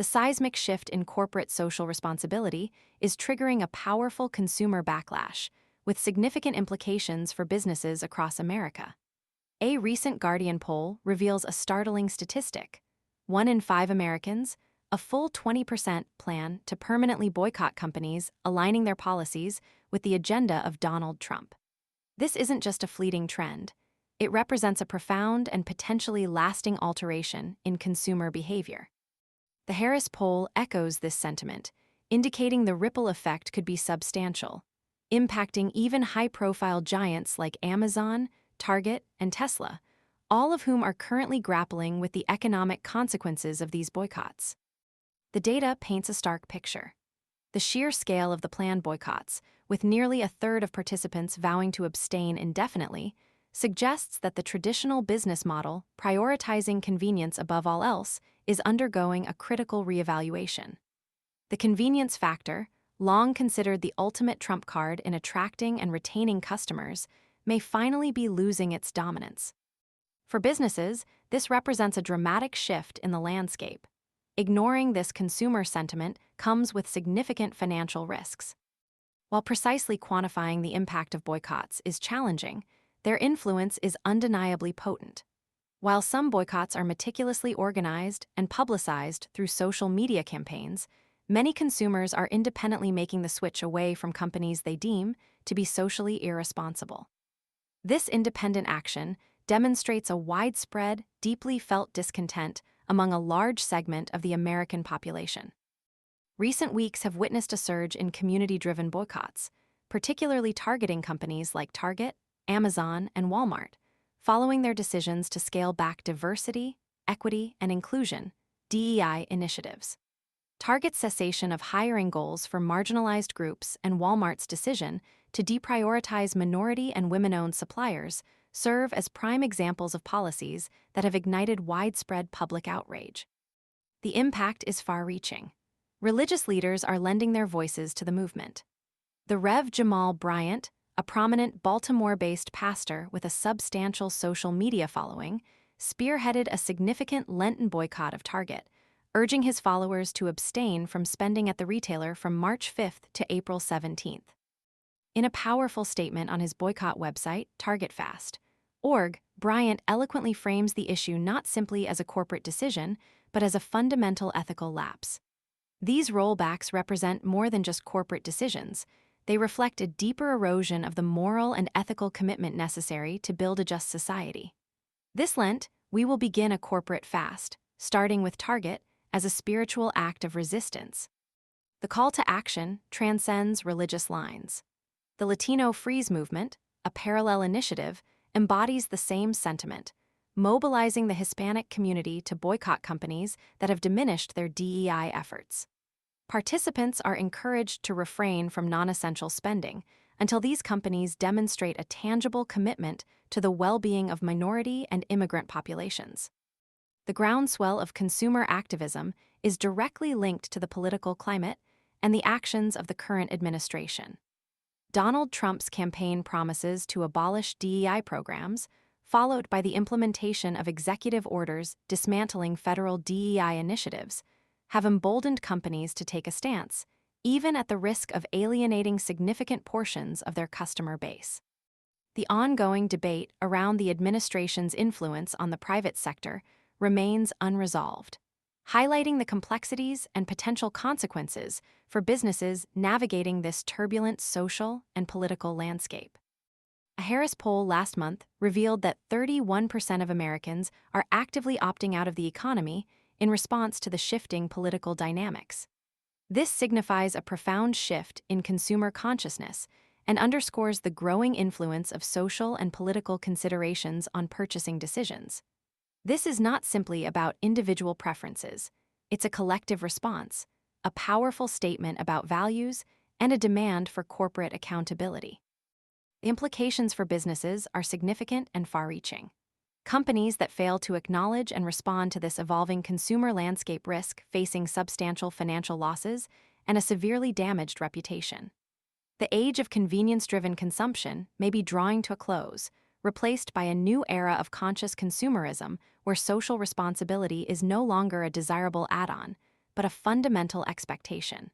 The seismic shift in corporate social responsibility is triggering a powerful consumer backlash, with significant implications for businesses across America. A recent Guardian poll reveals a startling statistic. 1 in 5 Americans, a full 20%, plan to permanently boycott companies aligning their policies with the agenda of Donald Trump. This isn't just a fleeting trend. It represents a profound and potentially lasting alteration in consumer behavior. The Harris poll echoes this sentiment, indicating the ripple effect could be substantial, impacting even high-profile giants like Amazon, Target, and Tesla, all of whom are currently grappling with the economic consequences of these boycotts. The data paints a stark picture. The sheer scale of the planned boycotts, with nearly a third of participants vowing to abstain indefinitely, suggests that the traditional business model, prioritizing convenience above all else, is undergoing a critical reevaluation. The convenience factor, long considered the ultimate trump card in attracting and retaining customers, may finally be losing its dominance. For businesses, this represents a dramatic shift in the landscape. Ignoring this consumer sentiment comes with significant financial risks. While precisely quantifying the impact of boycotts is challenging, their influence is undeniably potent. While some boycotts are meticulously organized and publicized through social media campaigns, many consumers are independently making the switch away from companies they deem to be socially irresponsible. This independent action demonstrates a widespread, deeply felt discontent among a large segment of the American population. Recent weeks have witnessed a surge in community-driven boycotts, particularly targeting companies like Target, Amazon, and Walmart, following their decisions to scale back diversity, equity, and inclusion (DEI) initiatives. Target's cessation of hiring goals for marginalized groups and Walmart's decision to deprioritize minority and women-owned suppliers serve as prime examples of policies that have ignited widespread public outrage. The impact is far-reaching. Religious leaders are lending their voices to the movement. The Rev. Jamal Bryant, a prominent Baltimore-based pastor with a substantial social media following, spearheaded a significant Lenten boycott of Target, urging his followers to abstain from spending at the retailer from March 5th to April 17th. In a powerful statement on his boycott website, TargetFast.org, Bryant eloquently frames the issue not simply as a corporate decision, but as a fundamental ethical lapse. These rollbacks represent more than just corporate decisions. They reflect a deeper erosion of the moral and ethical commitment necessary to build a just society. This Lent, we will begin a corporate fast, starting with Target, as a spiritual act of resistance. The call to action transcends religious lines. The Latino Freeze movement, a parallel initiative, embodies the same sentiment, mobilizing the Hispanic community to boycott companies that have diminished their DEI efforts. Participants are encouraged to refrain from non-essential spending until these companies demonstrate a tangible commitment to the well-being of minority and immigrant populations. The groundswell of consumer activism is directly linked to the political climate and the actions of the current administration. Donald Trump's campaign promises to abolish DEI programs, followed by the implementation of executive orders dismantling federal DEI initiatives, have emboldened companies to take a stance, even at the risk of alienating significant portions of their customer base. The ongoing debate around the administration's influence on the private sector remains unresolved, highlighting the complexities and potential consequences for businesses navigating this turbulent social and political landscape. A Harris poll last month revealed that 31% of Americans are actively opting out of the economy in response to the shifting political dynamics. This signifies a profound shift in consumer consciousness and underscores the growing influence of social and political considerations on purchasing decisions. This is not simply about individual preferences. It's a collective response, a powerful statement about values, and a demand for corporate accountability. The implications for businesses are significant and far-reaching. Companies that fail to acknowledge and respond to this evolving consumer landscape risk facing substantial financial losses and a severely damaged reputation. The age of convenience-driven consumption may be drawing to a close, replaced by a new era of conscious consumerism where social responsibility is no longer a desirable add-on, but a fundamental expectation.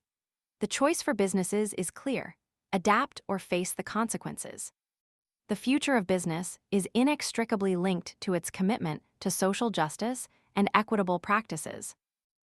The choice for businesses is clear: adapt or face the consequences. The future of business is inextricably linked to its commitment to social justice and equitable practices.